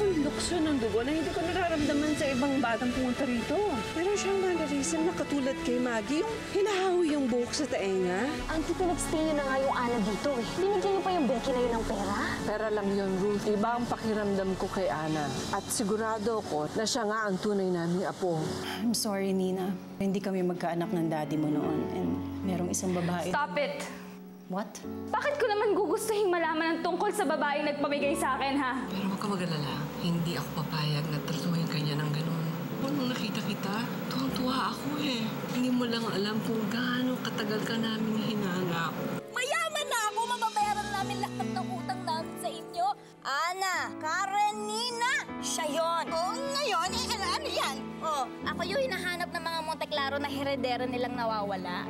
akong lukso ng dugo na hindi ko nararamdaman sa ibang batang pumunta rito. Meron siyang mannerism na katulad kay Maggie, yung hinahawi yung buhok sa taenga. Auntie, pinag-stay niyo na nga yung Ana dito eh. Binigyan niyo pa yung Becky na yun ng pera. Pera lang yun, Ruth. Iba ang pakiramdam ko kay Ana. At sigurado ko na siya nga ang tunay naming apo. I'm sorry, Nina. Hindi kami magkaanak ng daddy mo noon. And merong isang babae. Stop it! What? Bakit ko naman gugustuhin malaman ang tungkol sa babaeng nagpamigay sa akin, ha? Pero huwag ka mag-alala. Hindi ako papayag na tratuhin ka niya ng ganun. Nung nakita kita, tuwang-tuwa ako eh. Hindi mo lang alam kung gaano katagal ka namin hinanap. Mayaman na ako, mababayaran namin lahat ng utang namin sa inyo. Ana, Karen, Nina, siya yun. Oh, ngayon, ano yan? Oh, ako yung hinahanap ng mga Monteklaro na heredero nilang nawawala.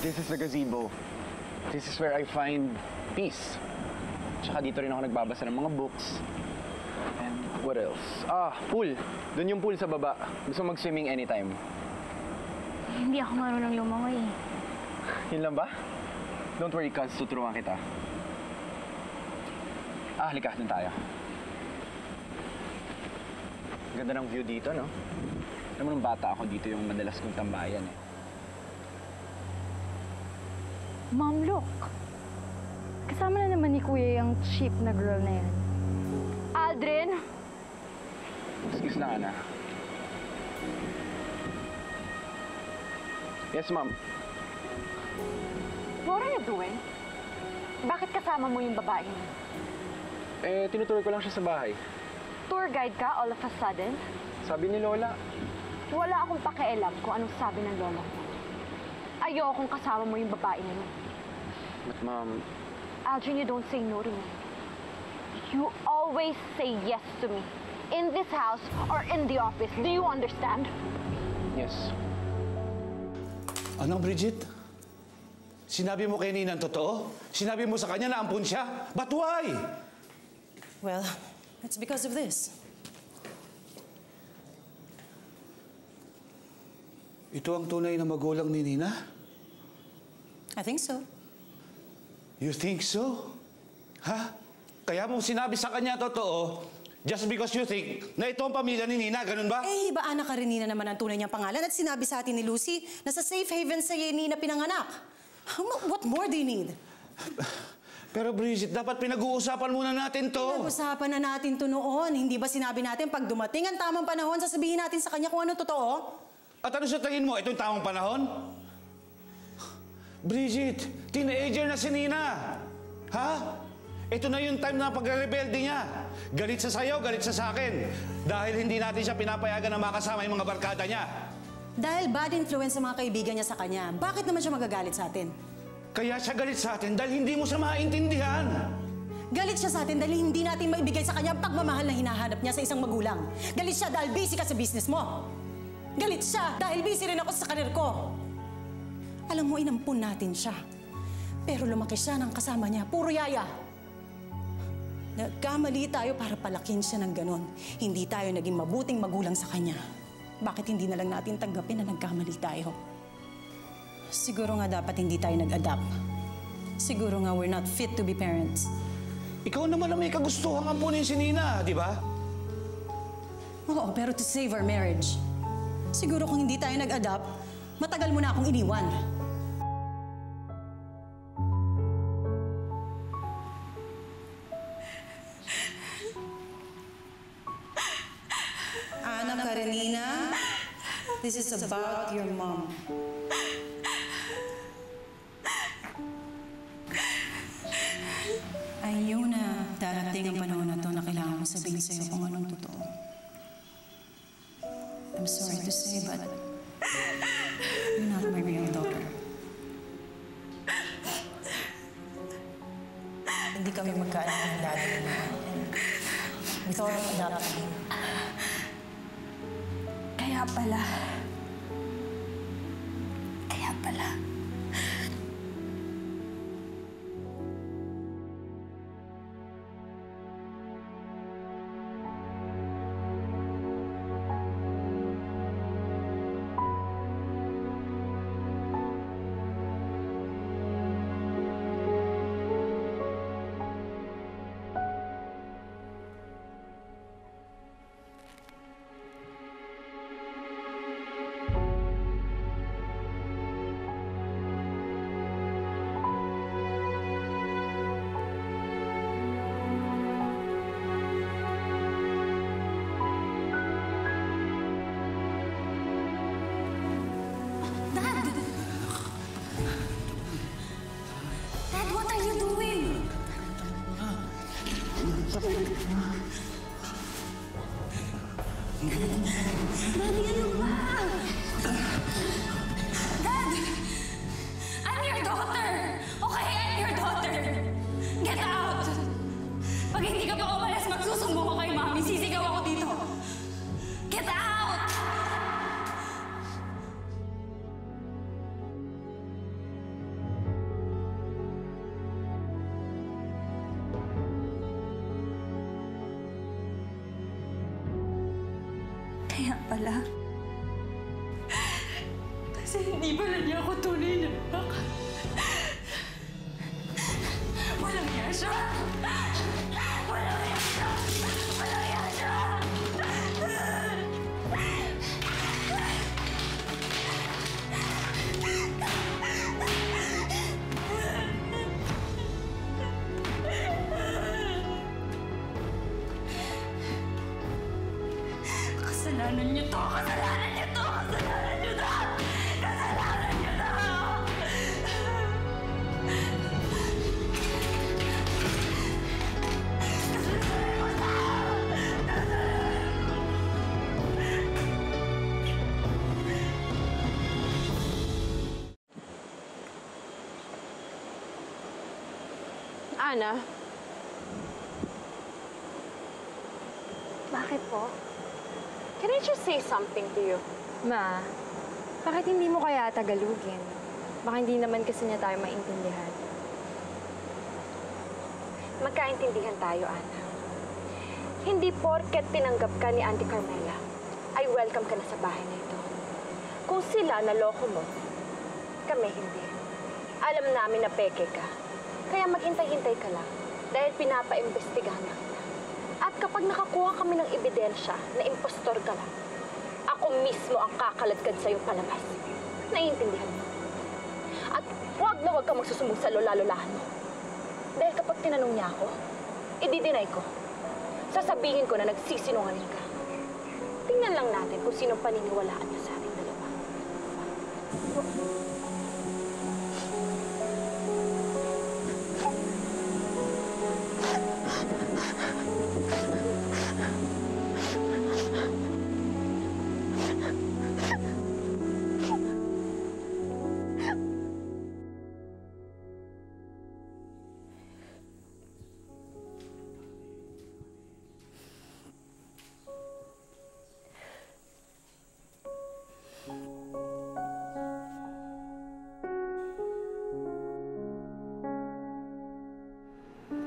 This is the gazebo. This is where I find peace. Tsaka dito rin ako nagbabasa ng mga books. And what else? Pool. Doon yung pool sa baba. Gusto mag-swimming anytime. Hindi ako marunong lumangoy eh. Yun lang ba? Don't worry, cuz. Tuturuan kita. Halika. Doon tayo. Ganda ng view dito, no? Alam mo, nung bata ako, dito yung madalas kong tambayan, eh. Mom, look. Kasama na naman ni Kuya yung cheap na girl na yan. Aldrin! Excuse lang, Ana. Yes, ma'am. What are you doing? Bakit kasama mo yung babae niya? Tinuturo ko lang siya sa bahay. Tour guide ka all of a sudden? Sabi ni Lola. Wala akong pakialam kung anong sabi ng lola ko. Ayokong kasama mo yung babae na yun. But, ma'am... Aldrin, you don't say no to me. You always say yes to me. In this house or in the office. Do you understand? Yes. Ano, Bridget? Sinabi mo kay Nina ang totoo? Sinabi mo sa kanya na ampun siya? But why? Well, it's because of this. Ito ang tunay na magulang ni Nina? I think so. You think so? Ha? Kaya mo sinabi sa kanya totoo just because you think na ito ang pamilya ni Nina, ganun ba? Ibaan na Karenina naman ang tunay niyang pangalan at sinabi sa atin ni Lucy na sa safe haven sa Nina pinanganak. What more do you need? Pero Bridget, dapat pinag-uusapan muna natin to. Pinag-usapan na natin to noon. Hindi ba sinabi natin pag dumating ang tamang panahon, sasabihin natin sa kanya kung ano totoo? At ano sa tingin mo, itong tamang panahon? Bridget, teenager na si Nina. Ha? Ito na yung time na pagre-rebelde niya. Galit sa sayo, galit sa akin. Dahil hindi natin siya pinapayagan na makasama yung mga barkada niya. Dahil bad influence sa mga kaibigan niya sa kanya, bakit naman siya magagalit sa atin? Kaya siya galit sa atin dahil hindi mo siya maintindihan. Galit siya sa atin dahil hindi natin maibigay sa kanya ang pagmamahal na hinahanap niya sa isang magulang. Galit siya dahil busy ka sa business mo. Galit siya dahil busy rin ako sa karir ko. Alam mo, inampun natin siya. Pero lumaki siya ng kasama niya, puro yaya. Nagkamali tayo para palakin siya ng ganon. Hindi tayo naging mabuting magulang sa kanya. Bakit hindi na lang natin tanggapin na nagkamali tayo? Siguro nga dapat hindi tayo nag-adapt. Siguro nga we're not fit to be parents. Ikaw naman ang may kagustuhang ampunin si Nina, di ba? Oo, pero to save our marriage. Siguro kung hindi tayo nag-adapt, matagal mo na akong iniwan. Ana Karenina, this is about your mom. Ayaw na darating ang panahon na to na kailangan mo sabihin sa'yo kung anong totoo. I'm sorry to say, but you're not my real daughter. Hindi kami magkaanak ng daddy mo. We thought of adopting. Kaya pala. Kaya pala. Daddy, ano ba? Dad! I'm your daughter! Okay, I'm your daughter! Get out! Pag hindi ka pa umalis, magsusumbong ko kay Mami. Sisigaw ako dito. Get out! Kaya pala. Kasi hindi pala niya ako tunay na anak. Walang iya siya! Walang iya siya! Walang iya siya! Kasalanan niyo to! Kasalanan niyo to! Kasalanan niyo to! Kasalanan niyo to! Ana? Bakit po? Can I just say something to you? Ma, bakit hindi mo kaya tagalugin? Baka hindi naman kasi niya tayo maintindihan. Magkaintindihan tayo, Ana. Hindi porket tinanggap ka ni Auntie Carmela, ay welcome ka na sa bahay na ito. Kung sila naloko mo, kami hindi. Alam namin na peke ka. Kaya maghintay-hintay ka lang dahil pinapaimbestigahan na kita. At kapag nakakuha kami ng ebidensya na impostor ka lang, ako mismo ang kakaladkad sa'yo palabas. Naiintindihan mo? At huwag na huwag ka magsusumbong sa lola-lolahan mo. Dahil kapag tinanong niya ako, i-deny ko. Sasabihin ko na nagsisinungaling ka. Tingnan lang natin kung sinong paniniwalaan niya sa ating dalawa.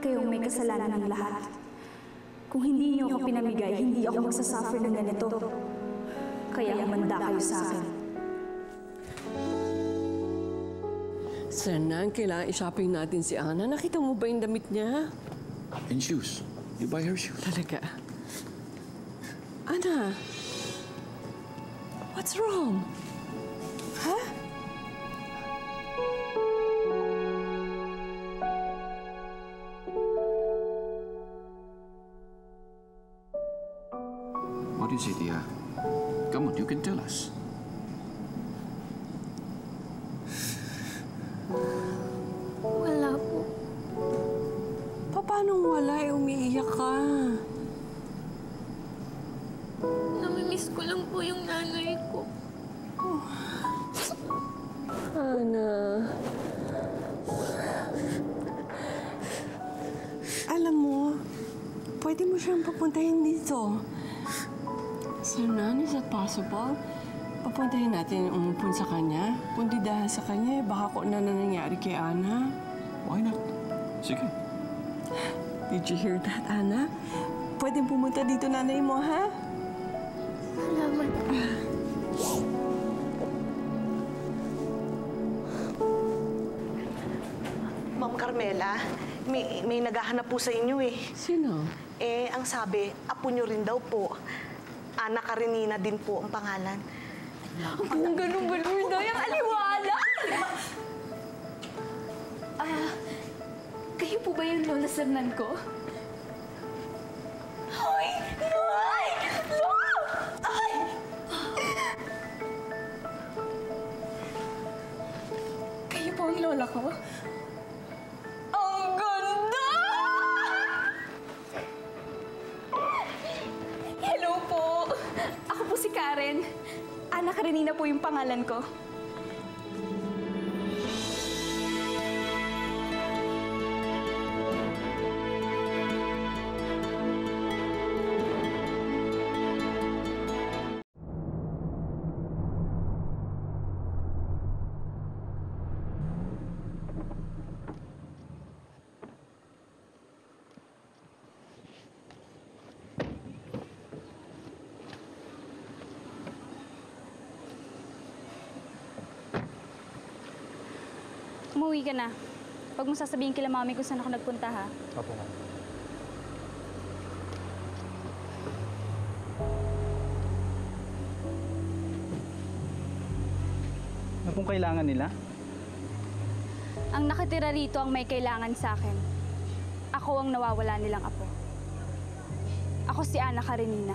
Kayong may kasalanan ng lahat. Kung hindi niyo ako pinamigay, hindi ako magsasuffer ng ganito. Kaya humanda kayo sa akin. Sernan, kailangan i-shopping natin si Ana. Nakita mo ba yung damit niya? And shoes. You buy her shoes. Talaga? Ana, what's wrong? Huh? What is it, dear? Come on, you can tell us. Wala po. Paano wala? Umiiyak ka. Namimiss ko lang po yung nanay ko. Ana. Alam mo, pwede mo siyang papuntahin dito. Sernan, is that possible? Papuntahin natin yung umupun sa kanya. Kundi dahil sa kanya, baka kung ano na nangyari kay Ana. Why not? Sige. Did you hear that, Ana? Pwede pumunta dito nanay mo, ha? Salamat. Ma'am Carmela, may naghahanap po sa inyo eh. Sino? Ang sabi, apo nyo rin daw po. Ana Karenina din po ang pangalan. Ang ganun ba, Lorda? Yung aliwala! Kayo po ba yung lola Sernan ko? Hoy! Loy! Loy! Ay! Kayo po ang lola ko? Ang ganda! Hello po! Karen. Ana Karenina po yung pangalan ko. Umuwi ka na. Huwag mo sasabihin kila mami kung saan ako nagpunta, ha? Opo, ma'am. Ano pong kailangan nila? Ang nakatira rito ang may kailangan sa akin. Ako ang nawawala nilang apo. Ako si Ana Karenina.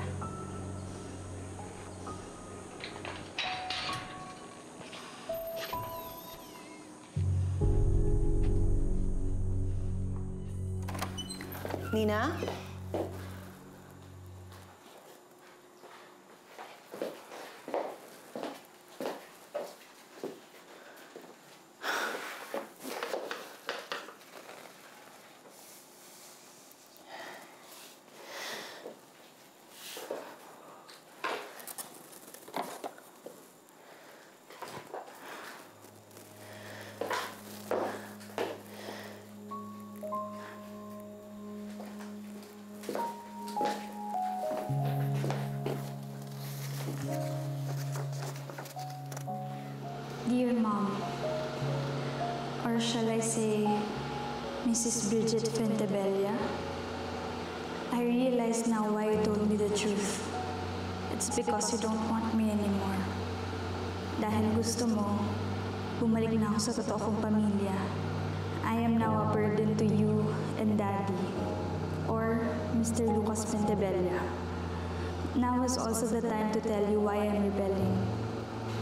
Nina? Dear Mom, or shall I say, Mrs. Bridget Fentebella, I realize now why you told me the truth. It's because you don't want me anymore. Dahil gusto mo, bumalik na ako sa totoo kong pamilya. I am now a burden to you and Daddy, or Mr. Lucas Fentebella. Now is also the time to tell you why I'm rebelling.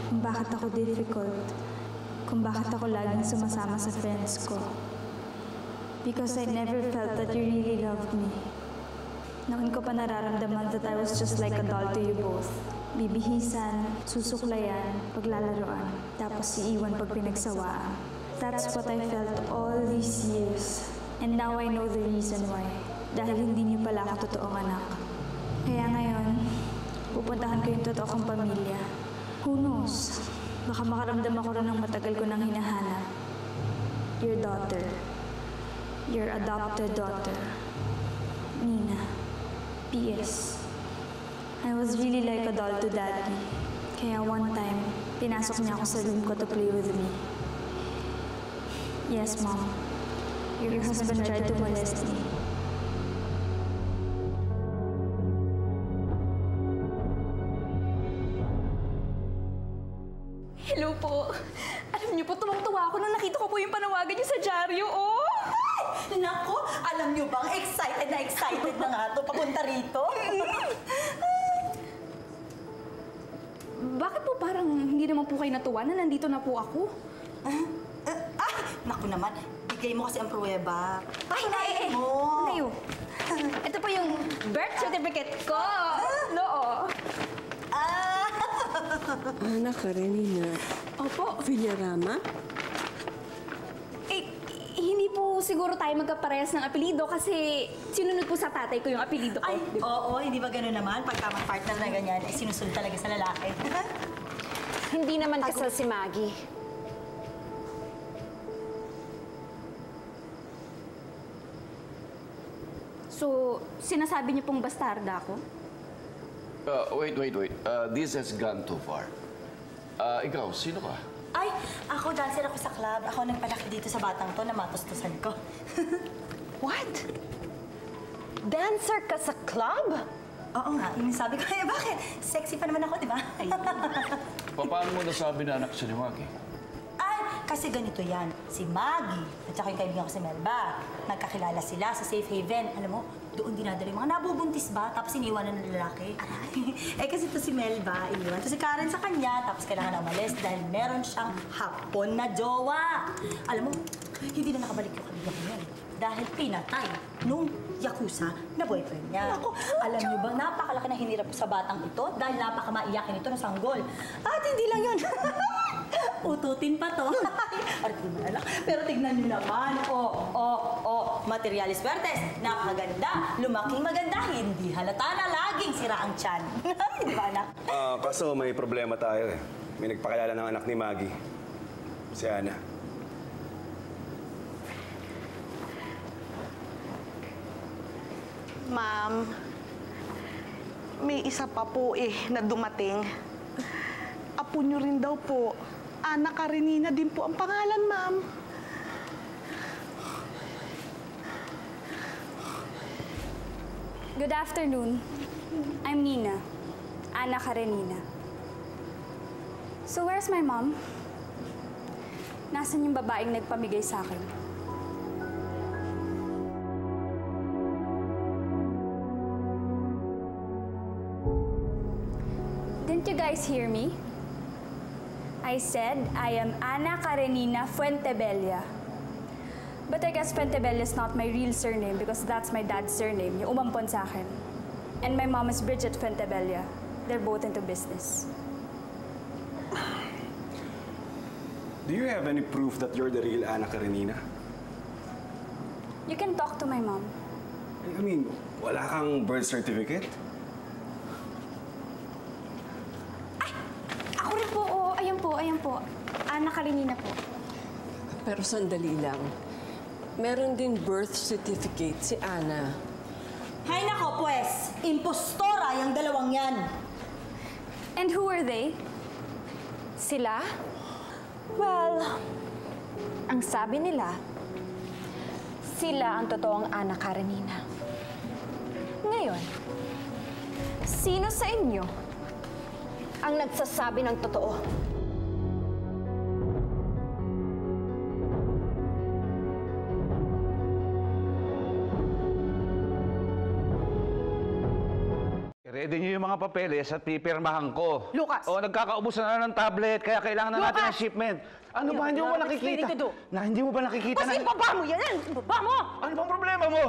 Kung bakit ako difficult, kung bakit ako laging sumasama sa friends ko. Because I never felt that you really loved me. Noon ko pa nararamdaman that I was just like a doll to you both. Bibihisan, susuklayan, paglalaroan, tapos iiwan pag pinagsawaan. That's what I felt all these years. And now I know the reason why. Dahil hindi niyo pala ako totoong anak. Kaya ngayon, pupuntahan ko yung totoo kong pamilya. Who knows? Baka makaramdam ako rin ng matagal ko nang hinahanap. Your daughter. Your adopted daughter. Nina. P.S. I was really like a doll to Daddy. Kaya one time, pinasok niya ako sa room ko to play with me. Yes, Mom. Your husband tried to molest me. Hello po. Alam niyo po, tuwang-tuwa ako nung nakita ko po yung panawagan niyo sa dyaryo, oh! Ay! Naku! Alam niyo bang excited na nga ito papunta rito? Bakit po parang hindi naman po kayo natuwa na nandito na po ako? Ay! Naku naman, bigay mo kasi ang pruweba. Ay, mo! Ano ito po yung birth certificate ko! Noo! Ana Karenina. Opo. Villarama? Hindi po siguro tayo magkaparehas ng apelido kasi sinunod po sa tatay ko yung apelido ko. Ay, oo, hindi ba gano'n naman? Pagka mag-partner na ganyan, ay sinusunod talaga sa lalaki. Hindi naman kasal si Maggie. So, sinasabi niyo pong bastarda ako? Wait. This has gone too far. Ikaw, sino ka? Ay, ako dancer ako sa club. Ako nagpalaki dito sa batang to na matustusan ko. What? Dancer ka sa club? Oo nga, yung sabi ko, bakit? Sexy pa naman ako, di ba? Paano mo nasabi na anak siya ni Maggie? Ay, kasi ganito yan. Si Maggie at saka yung kaibigan ko si Melba, nagkakilala sila sa Safe Haven. Alam mo, doon dinadala yung mga nabubuntis ba, tapos iniwanan ng lalaki. Kasi to si Melba, iniwan. To si Karen sa kanya, tapos kailangan na umalis dahil meron siyang hapon na jowa. Alam mo, hindi na nakabalik yung kaibigan ko yun. Dahil pinatay nung Yakuza na boyfriend niya. Alam niyo ba, napakalaki na hinirap ko sa batang ito dahil napakamaiyakin ito ng sanggol. At hindi lang yun. Ututin pa to. At di mo alam. Pero tignan niyo naman. Materialis Vertes. Napakaganda. Lumaking maganda. Hindi halata na laging sira ang tiyan. Di ba, anak? Kaso may problema tayo eh. May nagpakilala ng anak ni Maggie. Si Ana. Ma'am, may isa pa po na dumating. Apo nyo rin daw po. Ana Karenina din po ang pangalan, ma'am. Good afternoon. I'm Nina. Ana Karenina. So where's my mom? Nasaan yung babaeng nagpamigay sa akin? Didn't you guys hear me? I said I am Ana Karenina Fuentebella. But I guess Fuentebella is not my real surname because that's my dad's surname, yung umampon sa akin. And my mom is Bridget Fuentebella. They're both into business. Do you have any proof that you're the real Ana Karenina? You can talk to my mom. I mean, wala kang birth certificate? Ako rin po, oo. Ayan po. Ana Karenina po. Pero sandali lang. Meron din birth certificate si Ana. Hay nako, pues. Impostora yung dalawang yan. And who are they? Sila? Well, ang sabi nila, sila ang totoong Ana Karenina. Ngayon, sino sa inyo ang nagsasabi ng totoo? Ready niyo yung mga papeles at pipirmahan ko. Lucas! O, nagkakaubusan na ng tablet, kaya kailangan na natin ng shipment. Ano ba, hindi mo ba nakikita? Hindi mo ba nakikita Kasi baba mo yan! Baba mo! Ano bang problema mo?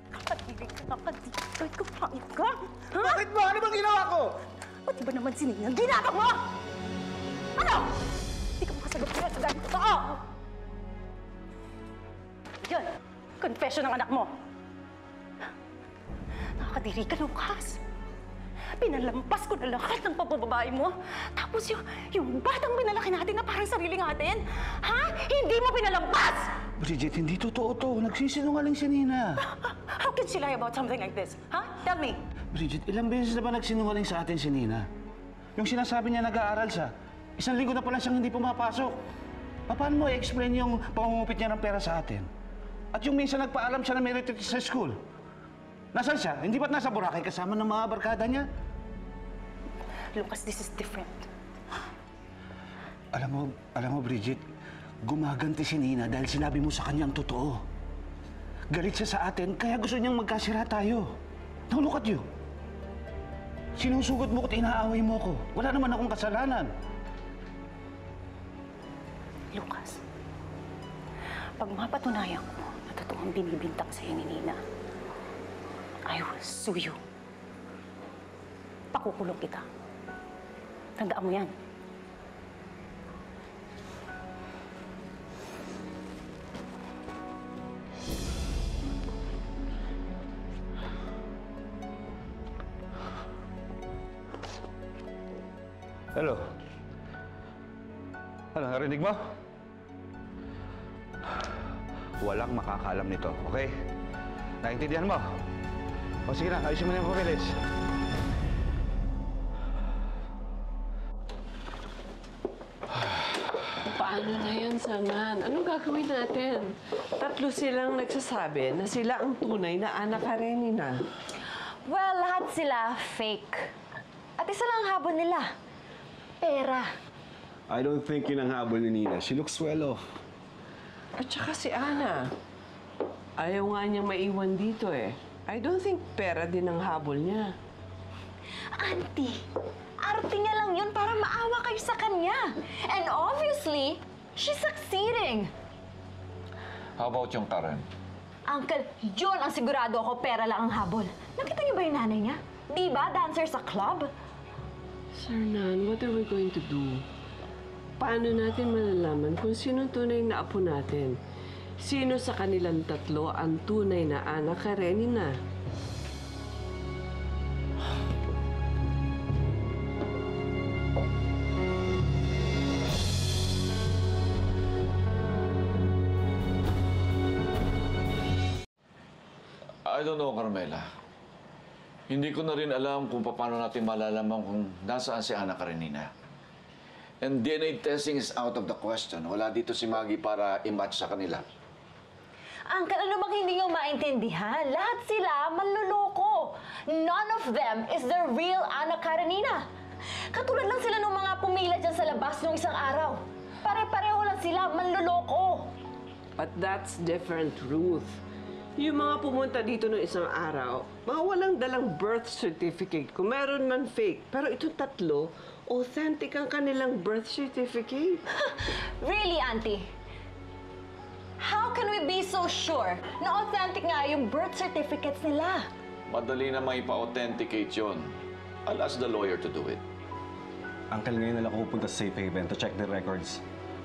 Nakadilig ka, nakadilig ka, pangit ka! Ha? Bakit ba? Ano bang ginawa ko? Pati ba naman sininang ginagawa mo? Ano? Hindi ka makasagot sila sa dahil totoo! Yan, confession ng anak mo. Nakakadiri ka, Lucas. Pinalampas ko na lahat ng pabababae mo. Tapos yung batang pinalaki natin na parang sarili natin, ha? Hindi mo pinalampas! Bridget, hindi totoo to. Nagsisinungaling si Nina. How can she lie about something like this? Ha? Tell me. Bridget, ilang beses na ba nagsinungaling sa atin si Nina? Yung sinasabi niya nag-aaral siya, 1 linggo na pala siyang hindi pumapasok. Paano mo i-explain yung pangungupit niya ng pera sa atin? At yung minsan nagpaalam siya na may retreat sa school. Nasaan siya? Hindi ba't nasa Boracay kasama ng mga barkada niya? Lucas, this is different. Alam mo, Bridget, gumaganti si Nina dahil sinabi mo sa kanya ang totoo. Galit siya sa atin, kaya gusto niyang magkasira tayo. Now look at you. Sinusugot mo ko't inaaway mo ko. Wala naman akong kasalanan. Lucas, pag mapatunayan ko na totoong binibintang sa'yo ni Nina, I will sue you. Pakukulong kita. Tandaan mo yan. Hello? Ano, narinig mo? Walang makakaalam nito, okay? Naintindihan mo? O sige na, ayusin mo na yung papeles. Paano na yan, Saman? Anong gagawin natin? 3 silang nagsasabi na sila ang tunay na Ana Karenina. Well, lahat sila fake. At isa lang ang habol nila. Pera. I don't think yun ang habol ni Nina. She looks well off. At saka si Ana. Ayaw nga niyang maiwan dito eh. I don't think pera din ang habol niya. Auntie, arte niya lang yun para maawa kayo sa kanya. And obviously, she's succeeding. How about yung Karen? Uncle, yun ang sigurado ako pera lang ang habol. Nakita niyo ba yung nanay niya? Di ba dancer sa club? Sir Nan, what are we going to do? Paano natin malalaman kung sino tunay na apo natin? Sino sa kanilang tatlo ang tunay na Ana Karenina? I don't know, Carmela. Hindi ko na rin alam kung paano natin malalaman kung nasaan si Ana Karenina. And DNA testing is out of the question. Wala dito si Maggie para i-match sa kanila. Uncle, ano bang hindi niyo maintindihan? Lahat sila manluloko. None of them is the real Ana Karenina. Katulad lang sila ng mga pumila dyan sa labas nung isang araw. Pare-pareho lang sila manluloko. But that's different, Ruth. Yung mga pumunta dito ng isang araw, mga walang dalang birth certificate. Kung meron man fake. Pero itong tatlo, authentic ang kanilang birth certificate. Really, Auntie? How can we be so sure na authentic nga yung birth certificates nila? Madali na may pa-authenticate yun. I'll ask the lawyer to do it. Uncle, ngayon na lang ako pupunta sa Safe Haven to check the records.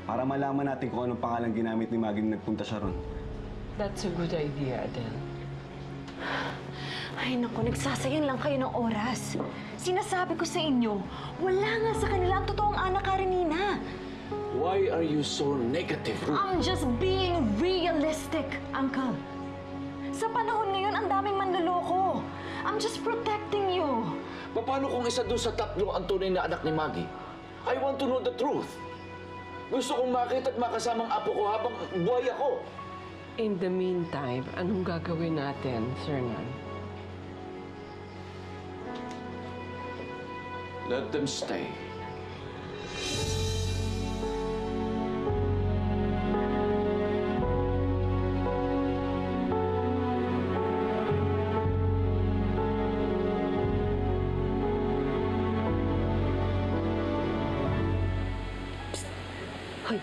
Para malaman natin kung anong pangalan ginamit ni Maggie nung nagpunta siya ron. That's a good idea, Adele. Ay, naku, nagsasayang lang kayo ng oras. Sinasabi ko sa inyo, wala nga sa kanila ang totoong Ana Karenina. Why are you so negative, Ruth? I'm just being realistic, Uncle. Sa panahon ngayon, ang daming manloloko. I'm just protecting you. Paano kung isa doon sa tatlo ang tunay na anak ni Maggie? I want to know the truth. Gusto kong makita at makasamang apo ko habang buhay ako. In the meantime, anong gagawin natin, Sir Nan? Let them stay. Hoy,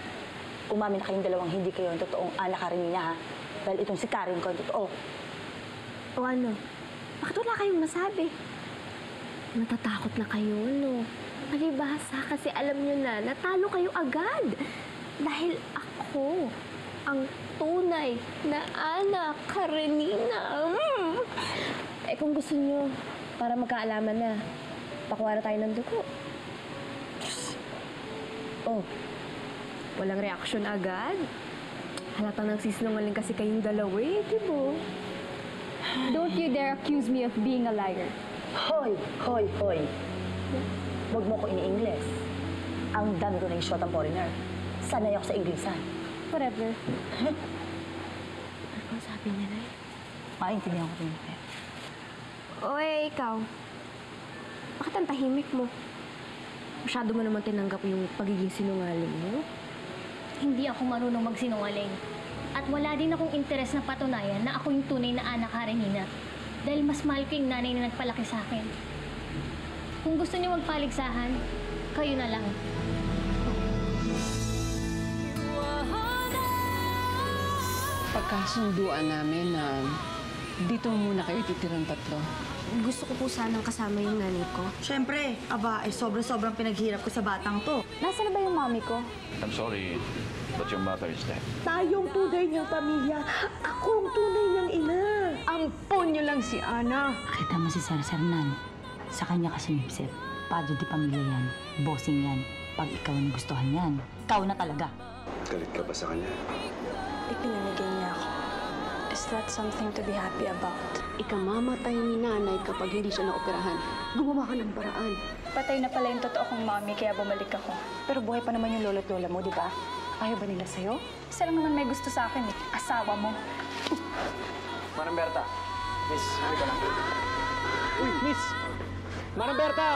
umamin na kayong dalawang hindi kayo ang totoong Ana Karenina, ha? Dahil itong si Karen ko ang totoo. O ano? Bakit wala kayong masabi? Natatakot na kayo, no? Palibhasa kasi alam nyo na, natalo kayo agad. Dahil ako ang tunay na Ana Karenina. Eh kung gusto nyo, para magkaalaman na, pakuha na tayo ng dugo. Oh, walang reaksyon agad. Halatang nagsisinungaling kasi kayong dalawa eh, di ba? Don't you dare accuse me of being a liar. Hoy! Hoy! Hoy! Huwag mo ko ini-Ingles. Ang dami ko na yung shot ang foreigner. Sanay ako sa Inglesan. Whatever. Ano kung sabi niya na eh? Maintindihan ko rin. O eh, ikaw. Bakit ang tahimik mo? Masyado mo naman tinanggap yung pagiging sinungaling mo. Hindi ako marunong magsinungaling. At wala din akong interes na patunayan na ako yung tunay na Ana Karenina. Dahil mas mahal ko yung nanay na nagpalaki sa akin. Kung gusto niyo magpaligsahan, kayo na lang. Pagkasunduan namin na dito muna kayo titirang tatlo. Gusto ko po sanang kasama yung nanay ko. Siyempre, aba, ay sobrang pinaghirap ko sa batang to. Nasaan na ba yung mami ko? I'm sorry, but your mother is dead. Tayong tunay niyang pamilya. Ako ang tunay niyang ina. Ampon niyo lang si Ana. Kita mo si Sir Nan. Sa kanya kasi nipsip. Padre di pamilya yan. Bossing yan. Pag ikaw ang gustuhan yan, ikaw na talaga. Galit ka ba sa kanya? Ipinamigay niya ako. Is that something to be happy about? Ikamamatay ni nanay kapag hindi siya naoperahan. Gumawa ka ng paraan. Patay na pala yung totoo kong mami, kaya bumalik ako. Pero buhay pa naman yung lolo't lola mo, di ba? Ayaw ba nila sa'yo? Isa lang naman may gusto sa akin eh. Asawa mo. Manang Berta, miss, halika lang. Uy, miss! Manang Berta!